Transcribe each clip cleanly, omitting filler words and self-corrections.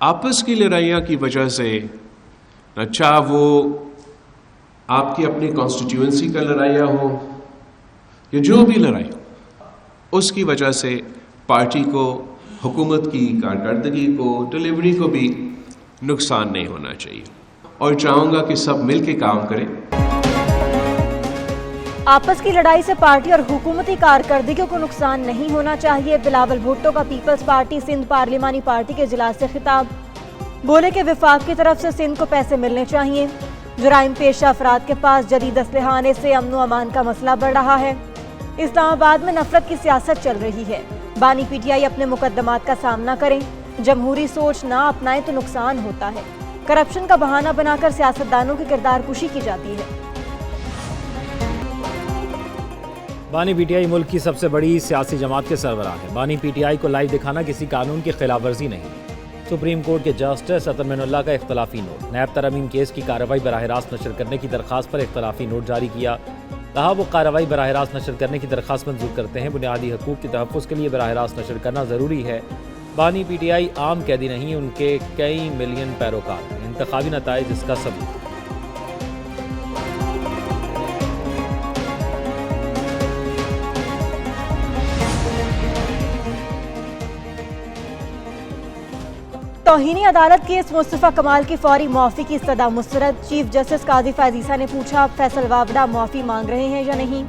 आपस की लड़ाइयाँ की वजह से, अच्छा वो आपकी अपनी कॉन्स्टिट्यूएंसी का लड़ाइयाँ हो या जो भी लड़ाई हो, उसकी वजह से पार्टी को, हुकूमत की कारकर्दगी को, डिलीवरी को भी नुकसान नहीं होना चाहिए। और चाहूँगा कि सब मिल के काम करें। आपस की लड़ाई से पार्टी और हुकूमती कारकर्दगी को नुकसान नहीं होना चाहिए। बिलावल भुट्टो का पीपल्स पार्टी सिंध पार्लिमानी पार्टी के इजलास से खिताब। बोले कि विफाक की तरफ से सिंध को पैसे मिलने चाहिए। जुराइम पेशा अफराद के पास जदीद असलहा आने से अमन व अमान का मसला बढ़ रहा है। इस्लामाबाद में नफरत की सियासत चल रही है। बानी पीटीआई अपने मुकदमात का सामना करें, जमहूरी सोच ना अपनाएं तो नुकसान होता है। करप्शन का बहाना बनाकर सियासतदानों की किरदार कुशी की जाती है। बानी पीटीआई मुल्क की सबसे बड़ी सियासी जमात के सरबराह है। बानी पीटीआई को लाइव दिखाना किसी कानून की खिलाफ वर्जी नहीं। सुप्रीम कोर्ट के जस्टिस अतर मिनुल्लाह का इख्तलाफी नोट। नैब तरमीम केस की कार्रवाई बराह रास्त नशर करने की दरख्वास्त पर इख्तलाफी नोट जारी किया। कहा वो कार्रवाई बराह रास्त नशर करने की दरख्वास्त मंजूर करते हैं। बुनियादी हकूक़ के तहफ़्फ़ुज़ के लिए बराह रास्त नशर करना ज़रूरी है। बानी पीटीआई आम कैदी नहीं, उनके कई मिलियन पैरोकार हैं। इंतखाबी नताइज इसका सबूत। तौहीनी अदालत केस मुस्तफ़ा कमाल की फौरी मुआफ़ी की सदा मुस्तरद। चीफ जस्टिस काजी फ़ायज़ ने पूछा, फैसल वावड़ा मुआफ़ी मांग रहे हैं या नहीं।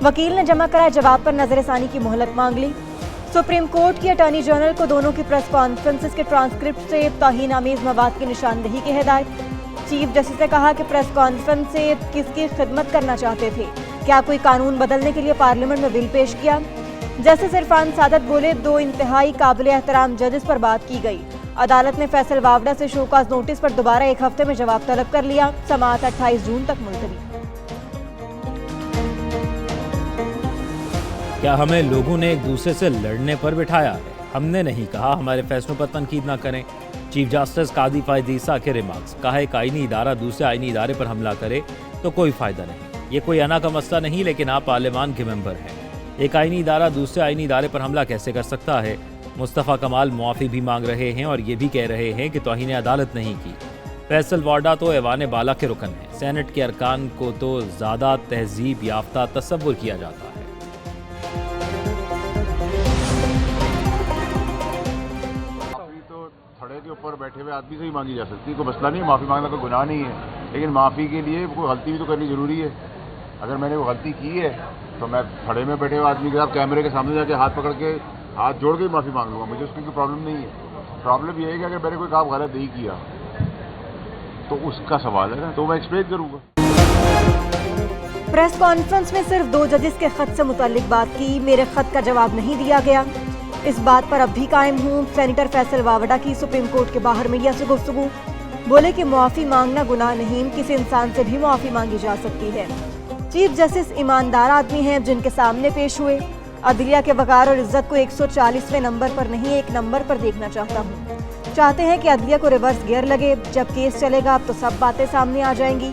वकील ने जमा कराए जवाब पर नजरसानी की मोहलत मांग ली। सुप्रीम कोर्ट की अटॉर्नी जनरल को दोनों की प्रेस कॉन्फ्रेंसेस के ट्रांसक्रिप्ट से तौहीन आमीज़ मवाद की निशानदही की हिदायत। चीफ जस्टिस ने कहा कि प्रेस कॉन्फ्रेंस से किसकी खिदमत करना चाहते थे, क्या कोई कानून बदलने के लिए पार्लियामेंट में बिल पेश किया। जस्टिस इरफान सादत बोले, दो इंतहाई काबिल एहतराम जजेस पर बात की गई। अदालत ने फैसल वावड़ा से शोकाज नोटिस पर दोबारा एक हफ्ते में जवाब तलब कर लिया। समाअत 28 जून तक मुलतवी। क्या हमें लोगों ने एक दूसरे से लड़ने पर बिठाया है? हमने नहीं कहा हमारे फैसलों पर तनकीद ना करें। चीफ जस्टिस काजी फ़ायज़ के रिमार्क्स। कहा एक आईनी इदारा दूसरे आईनी इदारे पर हमला करे तो कोई फ़ायदा नहीं। ये कोई अना का मसला नहीं, लेकिन आप पार्लियामान के मेंबर हैं। एक आईनी इदारा दूसरे आईनी इदारे पर हमला कैसे कर सकता है? मुस्तफ़ा कमाल मुआफ़ी भी मांग रहे हैं और ये भी कह रहे हैं कि तौहीन अदालत नहीं की। फैसल वाडा तो ऐवान बाला के रुकन हैं। सेनेट के अरकान को तो ज़्यादा तहजीब याफ्ता तस्वुर किया जाता है। खड़े के ऊपर बैठे हुए आदमी से ही मांगी जा सकती है, कोई मसला नहीं है, माफ़ी मांगना कोई गुनाह नहीं है। लेकिन माफ़ी के लिए कोई गलती भी तो करनी ज़रूरी है। अगर मैंने वो गलती की है तो मैं खड़े में बैठे हुए आदमी के साथ कैमरे के सामने जाके हाथ पकड़ के हाथ जोड़ के माफ़ी मांग लूँगा, मुझे उसकी कोई प्रॉब्लम नहीं है। प्रॉब्लम ये है कि अगर मैंने कोई काम गलत नहीं किया तो उसका सवाल है ना, तो मैं एक्सप्लेन करूँगा। प्रेस कॉन्फ्रेंस में सिर्फ 2 जजेस के खत से मुताल्लिक बात की, मेरे खत का जवाब नहीं दिया गया। इस बात पर अब भी कायम हूँ। सेनेटर फैसल वावड़ा की सुप्रीम कोर्ट के बाहर मीडिया से गुफ्तगू। बोले कि मुआफ़ी मांगना गुनाह नहीं, किसी इंसान से भी मुआफ़ी मांगी जा सकती है। चीफ जस्टिस ईमानदार आदमी हैं जिनके सामने पेश हुए। अदलिया के वक़ार और इज्जत को 140वें नंबर पर नहीं, एक नंबर पर देखना चाहता हूँ। चाहते हैं कि अदलिया को रिवर्स गियर लगे। जब केस चलेगा अब तो सब बातें सामने आ जाएंगी।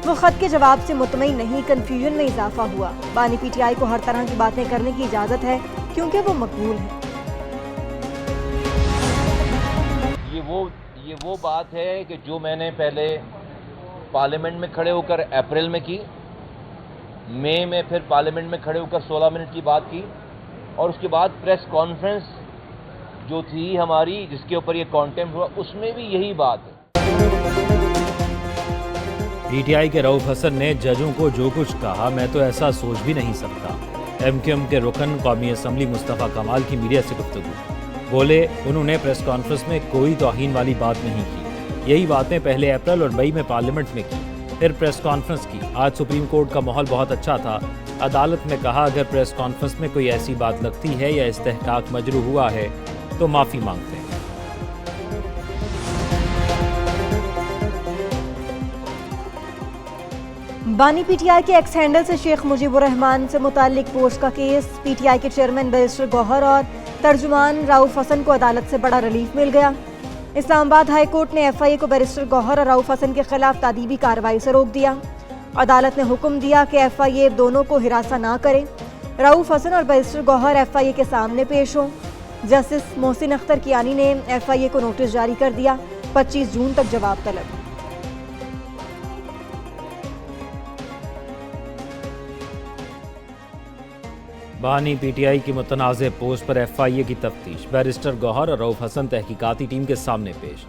वो खत के जवाब से मुतमईन नहीं, कन्फ्यूजन में इजाफा हुआ। बानी पीटीआई को हर तरह की बातें करने की इजाज़त है क्योंकि वो मकबूल है। ये वो बात है कि जो मैंने पहले पार्लियामेंट में खड़े होकर अप्रैल में की, मई में फिर पार्लियामेंट में खड़े होकर 16 मिनट की बात की, और उसके बाद प्रेस कॉन्फ्रेंस जो थी हमारी जिसके ऊपर ये कॉन्टेम्प्ट हुआ, उसमें भी यही बात है। पीटीआई के रऊफ हसन ने जजों को जो कुछ कहा, मैं तो ऐसा सोच भी नहीं सकता। एमक्यूएम के रुकन कौमी असम्बली मुस्तफ़ा कमाल की मीडिया से गुफ्तगू। बोले उन्होंने प्रेस कॉन्फ्रेंस में कोई तौहीन वाली बात नहीं की। यही बातें पहले अप्रैल और मई में पार्लियामेंट में की, फिर प्रेस कॉन्फ्रेंस की। आज सुप्रीम कोर्ट का माहौल बहुत अच्छा था। अदालत में कहा अगर प्रेस कॉन्फ्रेंस में कोई ऐसी बात लगती है या इस्तेहकाक मजरू हुआ है तो माफ़ी मांगते हैं। बानी पीटीआई के एक्स हैंडल से शेख मुजीबुर रहमान से मुताल्लिक पोस्ट का केस। पीटीआई के चेयरमैन बैरिस्टर गौहर और तर्जुमान रऊफ हसन को अदालत से बड़ा रिलीफ मिल गया। इस्लामाबाद हाई कोर्ट ने एफआईए को बैरिस्टर गौहर और रऊफ हसन के खिलाफ तादीबी कार्रवाई से रोक दिया। अदालत ने हुक्म दिया कि एफआईए दोनों को हिरासा ना करे। रऊफ हसन और बैरिस्टर गौहर एफआईए के सामने पेश हों। जस्टिस मोहसिन अख्तर कियानी ने FIA को नोटिस जारी कर दिया, 25 जून तक जवाब तलब। बहानी PTI की मुतनाज़ पोस्ट पर FIA की तफ्तीश, बैरिस्टर गौहर और रऊफ हसन तहकीकाती टीम के सामने पेश।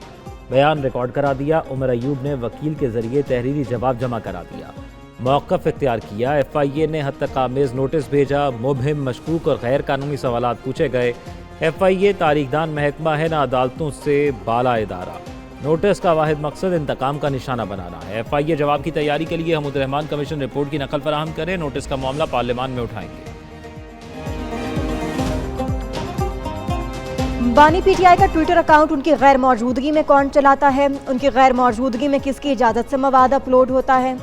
बयान रिकॉर्ड करा दिया। उमर अयूब ने वकील के जरिए तहरीरी जवाब जमा करा दिया। मौक़िफ़ इख्तियार किया। FIA ने हद तक आमेज़ नोटिस भेजा। मुबहिम, मशकूक और गैर कानूनी सवालात पूछे गए। FIA तारीखदान महकमा है, न अदालतों से बाला इदारा। नोटिस का वाहिद मकसद इंतकाम का निशाना बनाना है। FIA जवाब की तैयारी के लिए हमूद रहमान कमीशन रिपोर्ट की नकल फराहम करें। नोटिस का मामला पार्लियामान में उठाएंगे। बानी PTI का ट्विटर अकाउंट उनकी गैर मौजूदगी में कौन चलाता है? उनकी गैर मौजूदगी में किसकी इजाज़त से मवाद अपलोड होता है?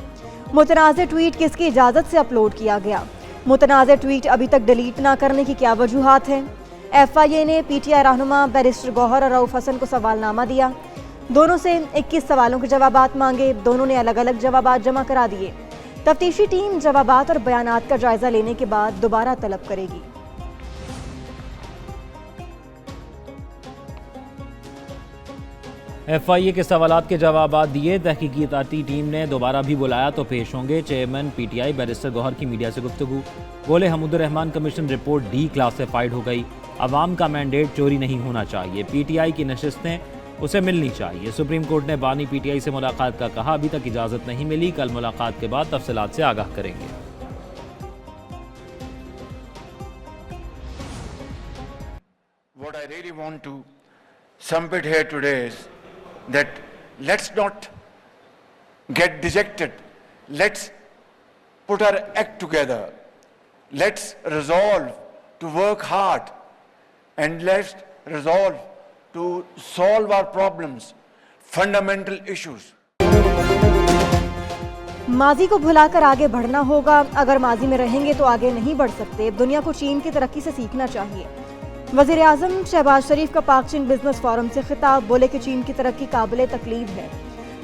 मुतनाज़ ट्वीट किसकी इजाज़त से अपलोड किया गया? मुतनाज़ ट्वीट अभी तक डिलीट ना करने की क्या वजूहात हैं? FIA ने PTI रहनुमा बैरिस्टर गौहर और रऊफ हसन को सवालनामा दिया। दोनों से 21 सवालों के जवाबात मांगे। दोनों ने अलग अलग जवाबात जमा करा दिए। तफ्तीशी टीम जवाबात और बयानात का जायजा लेने के बाद दोबारा तलब करेगी। FIA के सवालात के जवाबात दिए। तहकीकाती टीम ने दोबारा भी बुलाया तो पेश होंगे। चेयरमैन PTI बैरिस्टर गौहर की मीडिया से गुफ्तगू, बोले Hamood Rahman commission report declassified हो गई। अवाम का मैंडेट चोरी नहीं होना चाहिए। PTI की नशिस्तें उसे मिलनी चाहिए। सुप्रीम कोर्ट ने बानी PTI से मुलाकात का कहा, अभी तक इजाज़त नहीं मिली। कल मुलाकात के बाद तफसीलात से आगाह करेंगे। What I really want to submit here today is that let's not get dejected. Let's put our act together. Let's resolve to work hard and let's resolve to solve our problems, fundamental issues. माजी को भुलाकर आगे बढ़ना होगा। अगर माजी में रहेंगे तो आगे नहीं बढ़ सकते। दुनिया को चीन की तरक्की से सीखना चाहिए। वज़ीर आज़म शहबाज शरीफ का पाक चीन बिजनेस फोरम से खिताब, बोले कि चीन की तरक्की काबिले तकलीफ है।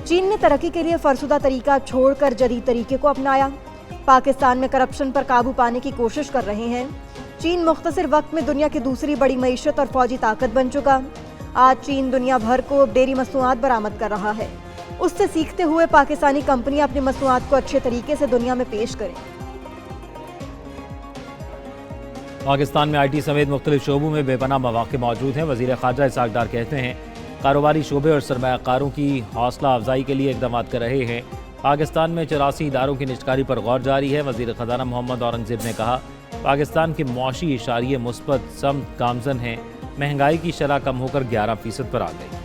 चीन ने तरक्की के लिए फरसुदा तरीका छोड़कर जदीद तरीके को अपनाया। पाकिस्तान में करप्शन पर काबू पाने की कोशिश कर रहे हैं। चीन मुख्तसर वक्त में दुनिया की दूसरी बड़ी मईशत और फौजी ताकत बन चुका। आज चीन दुनिया भर को डेयरी मसनूआत बरामद कर रहा है। उससे सीखते हुए पाकिस्तानी कंपनियां अपनी मसनूआत को अच्छे तरीके से दुनिया में पेश करें। पाकिस्तान में IT समेत मुख्तलिफ शोबों में बेपनाह मौक़े मौजूद हैं। वज़ीर ख़ारजा इसहाक़ डार कहते हैं कारोबारी शोबे और सरमायाकारों की हौसला अफजाई के लिए इक़दाम कर रहे हैं। पाकिस्तान में 84 इदारों की निजकारी पर गौर जारी है। वज़ीर ख़ज़ाना मोहम्मद औरंगज़ेब ने कहा पाकिस्तान के मुआशी इशारिये मुस्बत समत गामज़न हैं। महंगाई की शरह कम होकर 11% पर आ गई।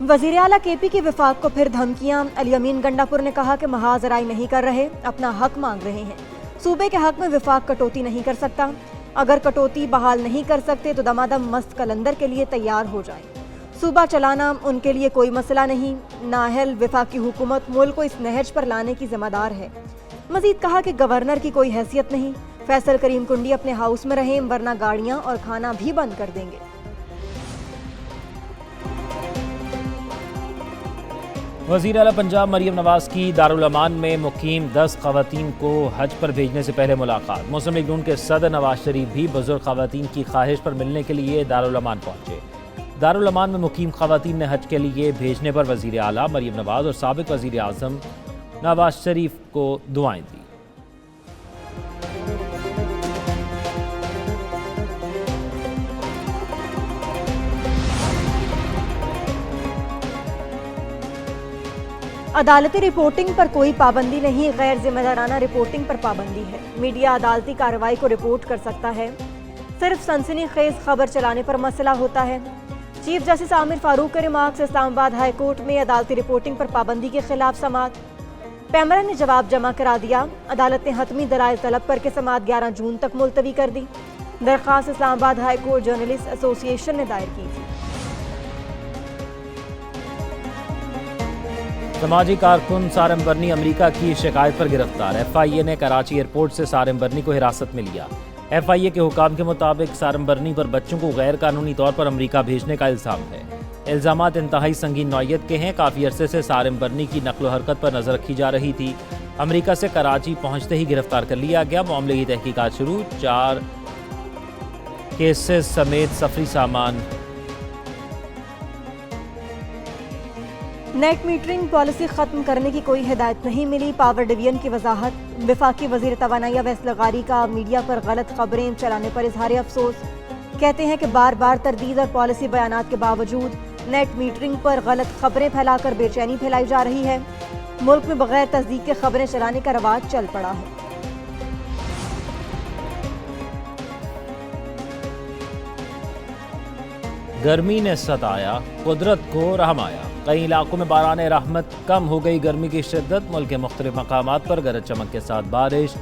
वज़ीर आला KP की विफाक को फिर धमकियां। अली अमीन गंडापुर ने कहा कि महाजराई नहीं कर रहे, अपना हक मांग रहे हैं। सूबे के हक में विफाक कटौती नहीं कर सकता। अगर कटौती बहाल नहीं कर सकते तो दमादम मस्त कलंदर के लिए तैयार हो जाएं। सूबा चलाना उनके लिए कोई मसला नहीं। नाहल वफाकी हुकूमत मुल्क को इस नहज पर लाने की जिम्मेदार है। मजीद कहा कि गवर्नर की कोई हैसियत नहीं। फैसल करीम कुंडी अपने हाउस में रहें, वरना गाड़ियां और खाना भी बंद कर देंगे। वज़ीर आला पंजाब मरियम नवाज़ की दारुल अमान में मुकीम 10 ख़वातीन को हज पर भेजने से पहले मुलाकात। मुस्लिम लीग नून के सदर नवाज शरीफ भी बुजुर्ग ख़वातीन की ख्वाहिश पर मिलने के लिए दारुल अमान पहुँचे। दारुल अमान में मुकीम ख़वातीन ने हज के लिए भेजने पर वज़ीर आला मरियम नवाज़ और साबिक़ वज़ीर आज़म नवाज शरीफ को दुआएं दी। अदालती रिपोर्टिंग पर कोई पाबंदी नहीं, गैर जिम्मेदाराना रिपोर्टिंग पर पाबंदी है। मीडिया अदालती कार्रवाई को रिपोर्ट कर सकता है, सिर्फ सनसनीखेज खबर चलाने पर मसला होता है। चीफ जस्टिस आमिर फारूक के रिमार्क्स। इस्लामाबाद हाई कोर्ट में अदालती रिपोर्टिंग पर पाबंदी के खिलाफ समाअत। पैमरा ने जवाब जमा करा दिया। अदालत ने हतमी दलाइल तलब करके समाअत 11 जून तक मुलतवी कर दी। दरख्वास्त Islamabad high court journalist association ने दायर की थी। समाजी कारकुन सारम बर्नी अमेरिका की शिकायत पर गिरफ्तार। FIA ने कराची एयरपोर्ट से सारम बर्नी को हिरासत में लिया। FIA के हुकाम के मुताबिक सारम बर्नी पर बच्चों को गैर कानूनी तौर पर अमेरिका भेजने का इल्ज़ाम है। इल्ज़ामात इंतहाई संगीन नौइयत के हैं। काफ़ी अरसे से सारम बर्नी की नकलो हरकत पर नज़र रखी जा रही थी। अमेरिका से कराची पहुंचते ही गिरफ्तार कर लिया गया। मामले की तहकीकात शुरू। 4 केसेस समेत सफरी सामान। नेट मीटरिंग पॉलिसी खत्म करने की कोई हिदायत नहीं मिली। पावर डिवीजन की वजाहत। वफाकी वजीर तवानाई अवैस लगारी का मीडिया पर गलत खबरें चलाने पर इजहार अफसोस। कहते हैं कि बार बार तरदीद और पॉलिसी बयानात के बावजूद नेट मीटरिंग पर गलत खबरें फैलाकर बेचैनी फैलाई जा रही है। मुल्क में बगैर तस्दीक के खबरें चलाने का रवाज चल पड़ा है। गर्मी ने सताया, कुदरत को रहमाया। कई इलाकों में बारान रहमत। कम हो गई गर्मी की शिद्दत। मुल्क के मुख्तलिफ मकामात पर गरज चमक के साथ बारिश।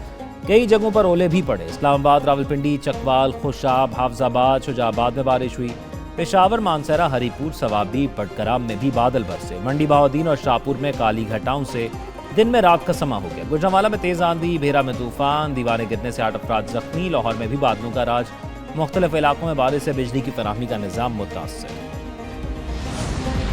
कई जगहों पर ओले भी पड़े। इस्लामाबाद, रावलपिंडी, चकवाल, खुशाब, हाफजाबाद, शुजाबाद में बारिश हुई। पेशावर, मानसरा, हरीपुर, सवाबी, पटकराम में भी बादल बरसे। मंडी बहाउद्दीन और शाहपुर में काली घटाओं से दिन में रात का समा हो गया। गुजरांवाला में तेज आंधी, भेरा में तूफान, दीवारें गिरने से 8 अफराद जख्मी। लाहौर में भी बादलों का राज। मुख्तलिफ इलाकों में बारिश से बिजली की फराहमी का निज़ाम मुतासर।